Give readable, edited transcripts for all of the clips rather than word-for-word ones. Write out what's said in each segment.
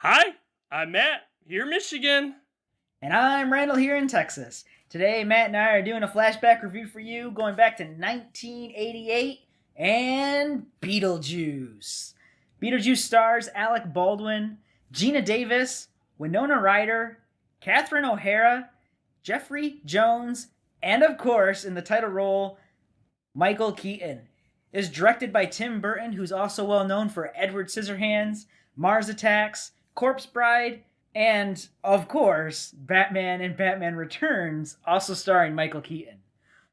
Hi, I'm Matt, here in Michigan. And I'm Randall here in Texas. Today, Matt and I are doing a flashback review for you going back to 1988 and Beetlejuice. Beetlejuice stars Alec Baldwin, Gina Davis, Winona Ryder, Catherine O'Hara, Jeffrey Jones, and of course, in the title role, Michael Keaton. It is directed by Tim Burton, who's also well known for Edward Scissorhands, Mars Attacks, Corpse Bride, and, of course, Batman and Batman Returns, also starring Michael Keaton.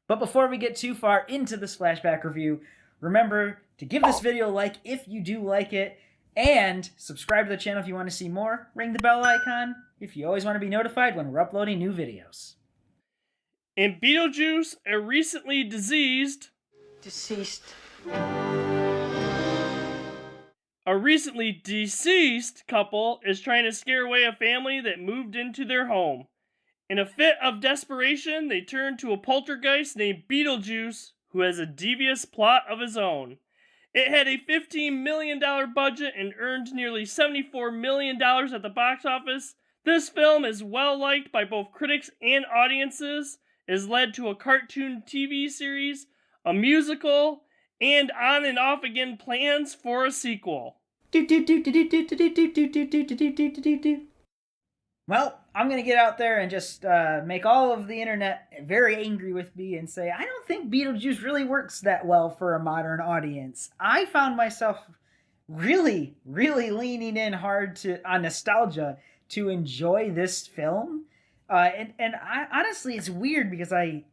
But before we get too far into this flashback review, remember to give this video a like if you do like it, and subscribe to the channel if you want to see more. Ring the bell icon if you always want to be notified when we're uploading new videos. In Beetlejuice, a recently Deceased. deceased couple is trying to scare away a family that moved into their home. In a fit of desperation, they turn to a poltergeist named Beetlejuice, who has a devious plot of his own. It had a $15 million budget and earned nearly $74 million at the box office. This film is well liked by both critics and audiences. It has led to a cartoon TV series, a musical, and on and off again plans for a sequel. Well, I'm going to get out there and just make all of the internet very angry with me and say, I don't think Beetlejuice really works that well for a modern audience. I found myself really leaning in hard on nostalgia to enjoy this film. And I honestly, it's weird because I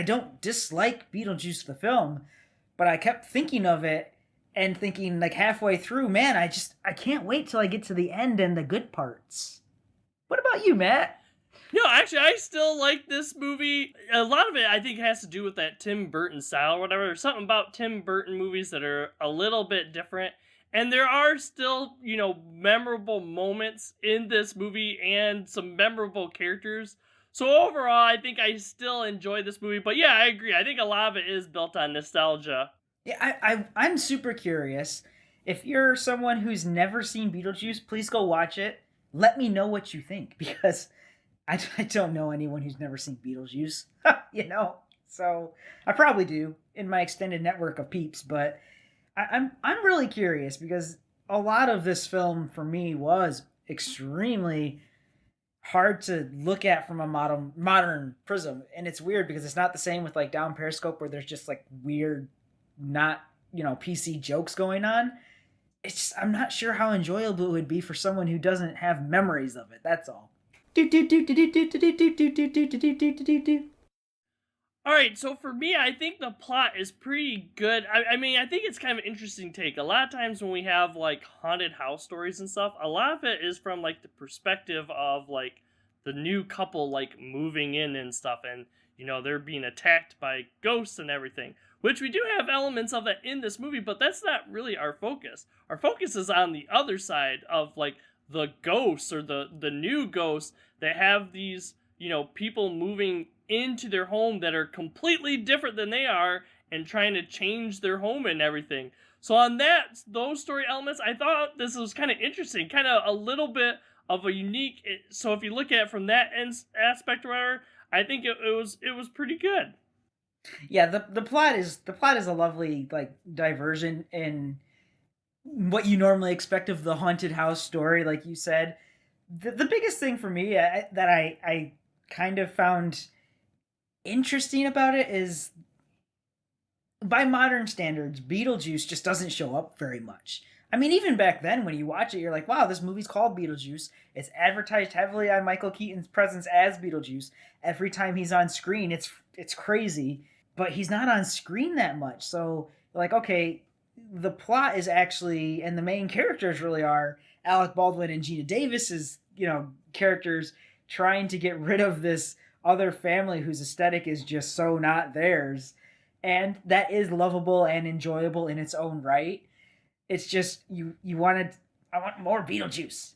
don't dislike Beetlejuice the film, but I kept thinking of it and thinking like halfway through, man, I can't wait till I get to the end and the good parts. What about you, Matt? No, actually, I still like this movie. A lot of it, I think, has to do with that Tim Burton style or whatever. There's something about Tim Burton movies that are a little bit different. And there are still, memorable moments in this movie and some memorable characters. So overall, I think I still enjoy this movie. But yeah, I agree. I think a lot of it is built on nostalgia. Yeah, I'm super curious. If you're someone who's never seen Beetlejuice, please go watch it. Let me know what you think, because I don't know anyone who's never seen Beetlejuice, So I probably do in my extended network of peeps, but I'm really curious because a lot of this film for me was extremely hard to look at from a modern prism, and it's weird because it's not the same with like Down Periscope where there's just like weird, not PC jokes going on. It's just, I'm not sure how enjoyable it would be for someone who doesn't have memories of it. That's all. Alright, so for me, I think the plot is pretty good. I mean, I think it's kind of an interesting take. A lot of times when we have, like, haunted house stories and stuff, a lot of it is from, like, the perspective of, like, the new couple, like, moving in and stuff, and, they're being attacked by ghosts and everything. Which we do have elements of that in this movie, but that's not really our focus. Our focus is on the other side of, like, the ghosts or the new ghosts that have these, people moving into their home that are completely different than they are and trying to change their home and everything. So on those story elements, I thought this was kind of interesting, kind of a little bit of a unique. So if you look at it from that aspect or whatever, I think it was pretty good. Yeah, the plot is a lovely like diversion in what you normally expect of the haunted house story, like you said. The biggest thing for me that I kind of found interesting about it is, by modern standards, Beetlejuice just doesn't show up very much. I mean, even back then when you watch it, you're like, wow, this movie's called Beetlejuice. It's advertised heavily on Michael Keaton's presence as Beetlejuice. Every time he's on screen, it's crazy. But he's not on screen that much. So, like, okay, the plot is actually, and the main characters really are Alec Baldwin and Gina Davis's, characters trying to get rid of this other family whose aesthetic is just so not theirs. And that is lovable and enjoyable in its own right. It's just, I want more Beetlejuice,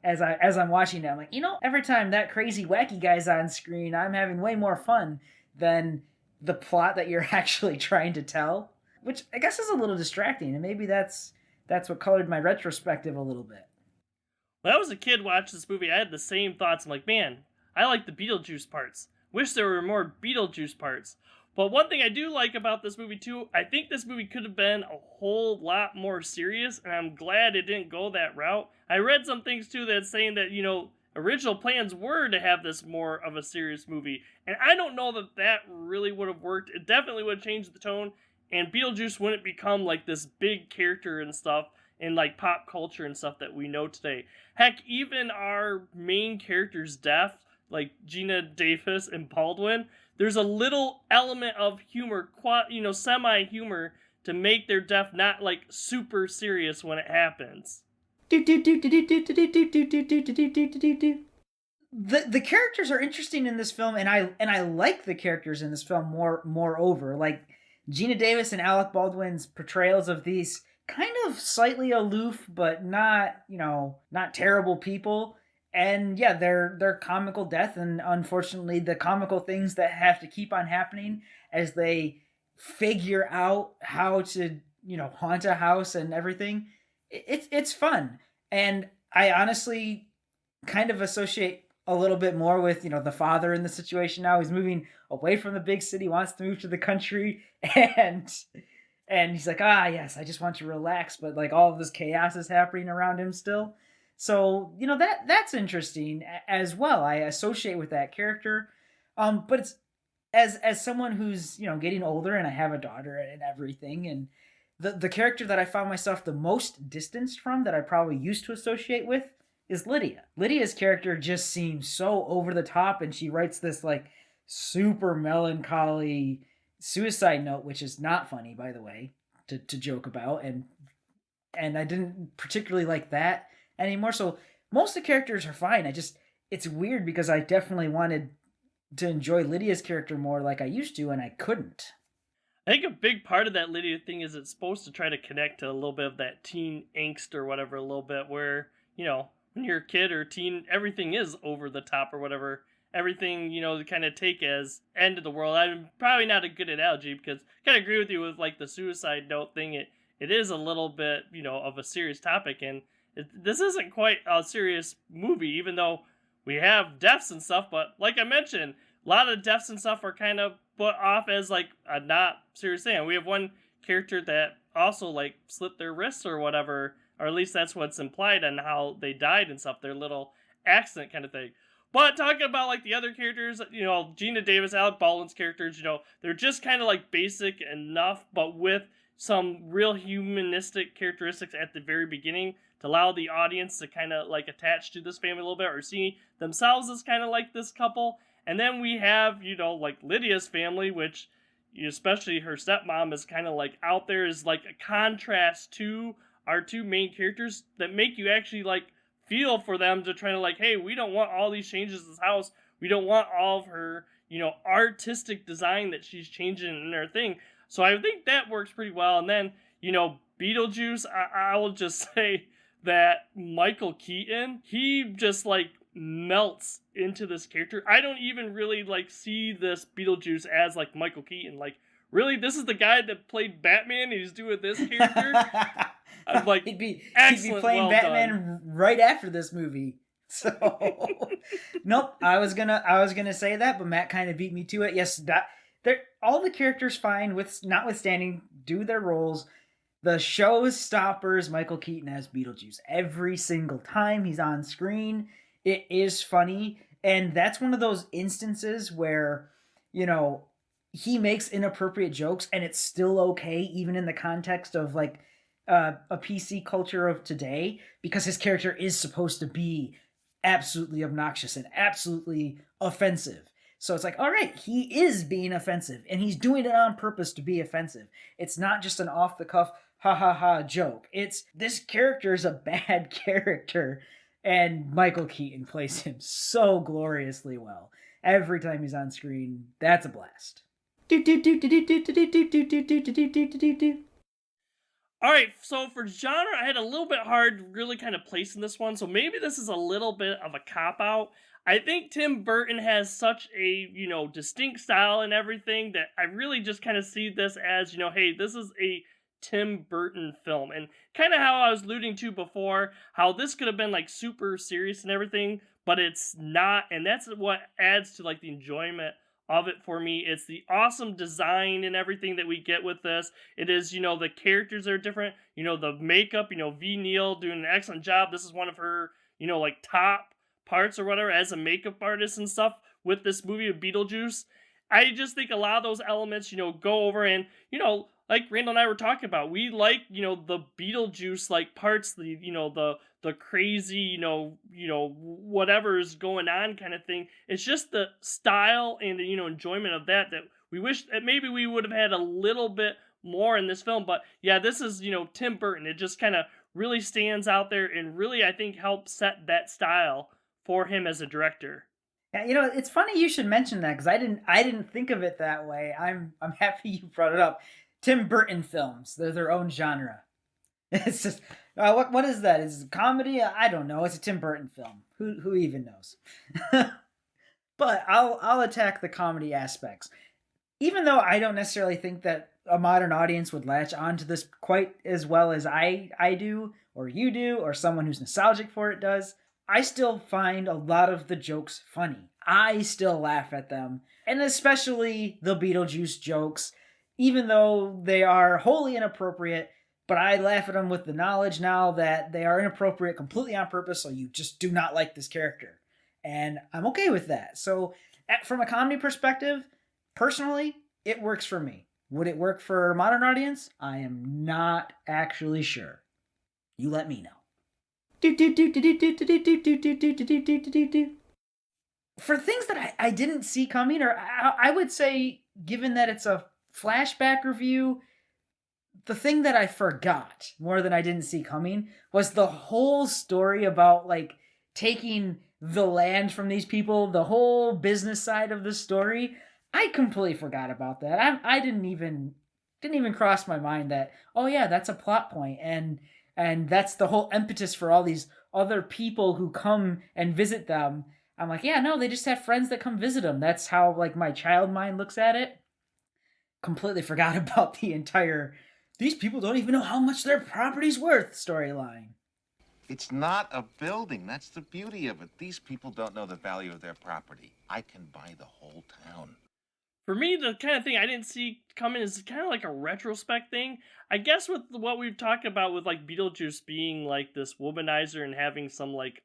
As I'm watching it, I'm like, every time that crazy wacky guy's on screen, I'm having way more fun than the plot that you're actually trying to tell, which I guess is a little distracting, and maybe that's what colored my retrospective a little bit. When I was a kid watching this movie, I had the same thoughts. I'm like, man, I like the Beetlejuice parts. Wish there were more Beetlejuice parts. But one thing I do like about this movie too, I think this movie could have been a whole lot more serious, and I'm glad it didn't go that route. I read some things too that's saying that, original plans were to have this more of a serious movie, and I don't know that that really would have worked. It definitely would have changed the tone, and Beetlejuice wouldn't become like this big character and stuff in like pop culture and stuff that we know today. Heck, even our main character's death, like Gina Davis and Baldwin, there's a little element of humor, semi-humor, to make their death not like super serious when it happens. The characters are interesting in this film, and I like the characters in this film moreover. Like Gina Davis and Alec Baldwin's portrayals of these kind of slightly aloof but not terrible people. And yeah, their comical death, and unfortunately the comical things that have to keep on happening as they figure out how to haunt a house and everything. It's fun, and I honestly kind of associate a little bit more with the father in the situation. Now he's moving away from the big city, wants to move to the country, and he's like, yes, I just want to relax, but like all of this chaos is happening around him still. So, that's interesting as well. I associate with that character. But it's as someone who's, getting older, and I have a daughter and everything, and the character that I found myself the most distanced from, that I probably used to associate with, is Lydia. Lydia's character just seems so over the top, and she writes this like super melancholy suicide note, which is not funny, by the way, to joke about, and I didn't particularly like that anymore. So most of the characters are fine. It's weird because I definitely wanted to enjoy Lydia's character more like I used to, and I couldn't. I think a big part of that Lydia thing is it's supposed to try to connect to a little bit of that teen angst or whatever, a little bit where, when you're a kid or teen, everything is over the top or whatever. Everything, to kind of take as end of the world. I'm probably not a good analogy because I kind of agree with you with like the suicide note thing. It is a little bit, of a serious topic, and this isn't quite a serious movie, even though we have deaths and stuff. But like I mentioned, a lot of deaths and stuff are kind of put off as like a not serious thing. We have one character that also like slit their wrists or whatever, or at least that's what's implied on how they died and stuff, their little accident kind of thing. But talking about like the other characters, Gina Davis, Alec Baldwin's characters, they're just kind of like basic enough, but with some real humanistic characteristics at the very beginning to allow the audience to kind of like attach to this family a little bit or see themselves as kind of like this couple. And then we have, like Lydia's family, which especially her stepmom is kind of like out there as like a contrast to our two main characters that make you actually like feel for them to try to like, hey, we don't want all these changes in this house. We don't want all of her, artistic design that she's changing in her thing. So I think that works pretty well. And then, Beetlejuice, I will just say that Michael Keaton, he just like melts into this character. I don't even really like see this Beetlejuice as like Michael Keaton. Like, really, this is the guy that played Batman and he's doing this character? I'm like, he'd be excellent, playing well Batman done. right after this movie. So nope, I was gonna say that, but Matt kind of beat me to it. Yes, all the characters fine, with notwithstanding, do their roles. The showstoppers, Michael Keaton as Beetlejuice. Every single time he's on screen, it is funny, and that's one of those instances where, he makes inappropriate jokes, and it's still okay, even in the context of like a PC culture of today, because his character is supposed to be absolutely obnoxious and absolutely offensive. So it's like, all right, he is being offensive, and he's doing it on purpose to be offensive. It's not just an off-the-cuff, ha-ha-ha joke. It's, this character is a bad character, and Michael Keaton plays him so gloriously well. Every time he's on screen, that's a blast. All right, so for genre, I had a little bit hard really kind of placing this one, so maybe this is a little bit of a cop-out. I think Tim Burton has such a, distinct style and everything that I really just kind of see this as, hey, this is a Tim Burton film. And kind of how I was alluding to before, how this could have been like super serious and everything, but it's not. And that's what adds to like the enjoyment of it for me. It's the awesome design and everything that we get with this. It is, the characters are different. The makeup, V. Neal doing an excellent job. This is one of her, like top parts or whatever as a makeup artist and stuff with this movie of Beetlejuice. I just think a lot of those elements, go over and, like Randall and I were talking about, we like, the Beetlejuice like parts, the crazy, whatever is going on kind of thing. It's just the style and the, enjoyment of that we wish that maybe we would have had a little bit more in this film. But yeah, this is, Tim Burton. It just kind of really stands out there and really, I think, helps set that style for him as a director. Yeah, it's funny you should mention that because I didn't think of it that way. I'm happy you brought it up. Tim Burton films, they're their own genre. It's just what is that? Is it comedy? I don't know. It's a Tim Burton film. Who even knows? But I'll attack the comedy aspects. Even though I don't necessarily think that a modern audience would latch onto this quite as well as I do, or you do, or someone who's nostalgic for it does, I still find a lot of the jokes funny. I still laugh at them. And especially the Beetlejuice jokes, even though they are wholly inappropriate, but I laugh at them with the knowledge now that they are inappropriate completely on purpose, so you just do not like this character. And I'm okay with that. So from a comedy perspective, personally, it works for me. Would it work for a modern audience? I am not actually sure. You let me know. For things that I didn't see coming, or I would say, given that it's a flashback review, the thing that I forgot more than I didn't see coming was the whole story about like taking the land from these people, the whole business side of the story. I completely forgot about that. I didn't even cross my mind that, oh yeah, that's a plot point, and that's the whole impetus for all these other people who come and visit them. I'm like, yeah, no, they just have friends that come visit them. That's how like my child mind looks at it. Completely forgot about the entire these people don't even know how much their property's worth storyline. It's not a building. That's the beauty of it. These people don't know the value of their property. I can buy the whole town. For me, the kind of thing I didn't see coming is kind of like a retrospect thing. I guess with what we've talked about with like Beetlejuice being like this womanizer and having some like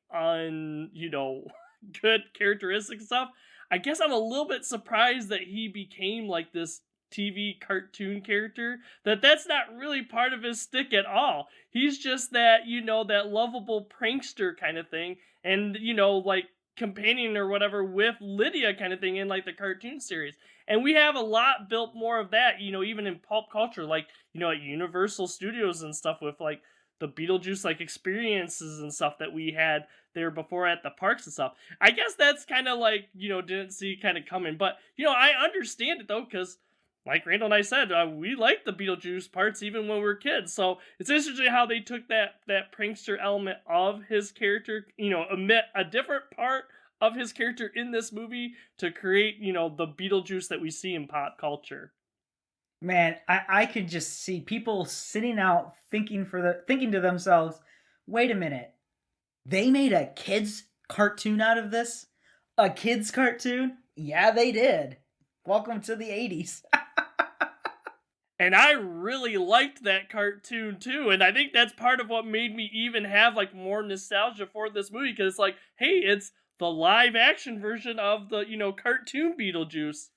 good characteristic stuff, I guess I'm a little bit surprised that he became like this TV cartoon character. That's not really part of his stick at all. He's just that, that lovable prankster kind of thing, and like companion or whatever with Lydia kind of thing in like the cartoon series. And we have a lot built more of that, even in pulp culture, like, at Universal Studios and stuff with like the Beetlejuice like experiences and stuff that we had there before at the parks and stuff. I guess that's kind of like, didn't see kind of coming. But, I understand it though, because like Randall and I said, we liked the Beetlejuice parts even when we were kids. So it's interesting how they took that prankster element of his character, omit a different part of his character in this movie to create, the Beetlejuice that we see in pop culture. Man, I could just see people sitting out thinking to themselves, wait a minute, they made a kids cartoon out of this? A kids cartoon? Yeah, they did. Welcome to the 80s. And I really liked that cartoon too, and I think that's part of what made me even have like more nostalgia for this movie, because it's like, hey, it's the live action version of the, cartoon Beetlejuice.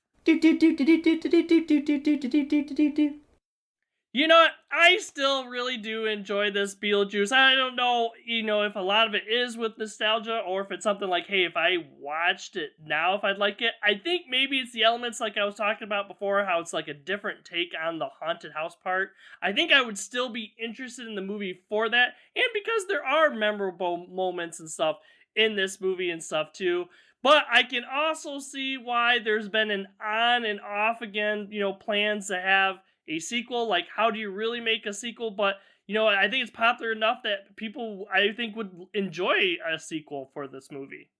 You know what? I still really do enjoy this Beetlejuice. I don't know, if a lot of it is with nostalgia or if it's something like, hey, if I watched it now, if I'd like it. I think maybe it's the elements like I was talking about before, how it's like a different take on the haunted house part. I think I would still be interested in the movie for that, and because there are memorable moments and stuff in this movie and stuff too. But I can also see why there's been an on and off again, plans to have a sequel. Like, how do you really make a sequel? But, I think it's popular enough that people, I think, would enjoy a sequel for this movie.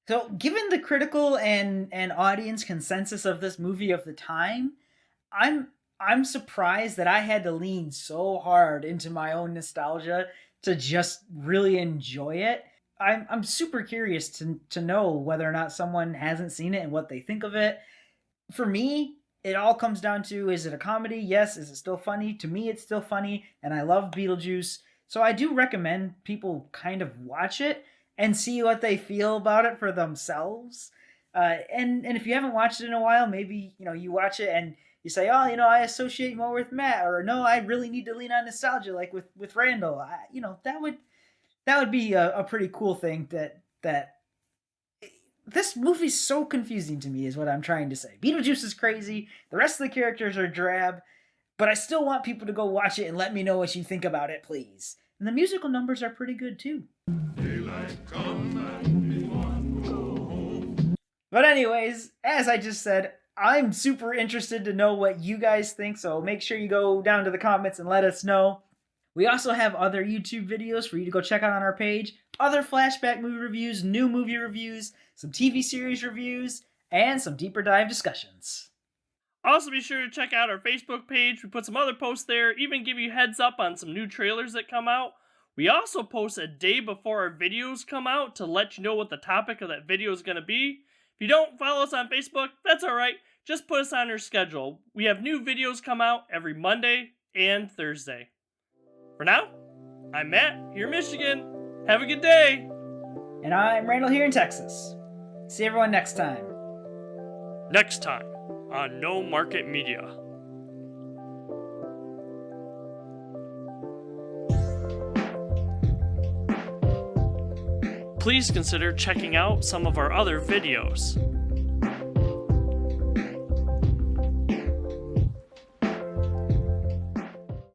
So, given the critical and audience consensus of this movie of the time, I'm I'm surprised that I had to lean so hard into my own nostalgia to just really enjoy it. I'm super curious to know whether or not someone hasn't seen it and what they think of it. For me, it all comes down to, is it a comedy? Yes. Is it still funny? To me, it's still funny, and I love Beetlejuice. So I do recommend people kind of watch it and see what they feel about it for themselves. And if you haven't watched it in a while, maybe you watch it and you say, oh, I associate more with Matt, or no, I really need to lean on nostalgia, like with Randall. That would be a pretty cool thing. That this movie's so confusing to me, is what I'm trying to say. Beetlejuice is crazy. The rest of the characters are drab, but I still want people to go watch it and let me know what you think about it, please. And the musical numbers are pretty good too. But anyways, as I just said, I'm super interested to know what you guys think, so make sure you go down to the comments and let us know. We also have other YouTube videos for you to go check out on our page, other flashback movie reviews, new movie reviews, some TV series reviews, and some deeper dive discussions. Also, be sure to check out our Facebook page. We put some other posts there, even give you heads up on some new trailers that come out. We also post a day before our videos come out to let you know what the topic of that video is going to be. If you don't follow us on Facebook, that's alright. Just put us on your schedule. We have new videos come out every Monday and Thursday. For now, I'm Matt, here in Michigan. Have a good day. And I'm Randall here in Texas. See everyone next time. Next time on No Market Media. Please consider checking out some of our other videos.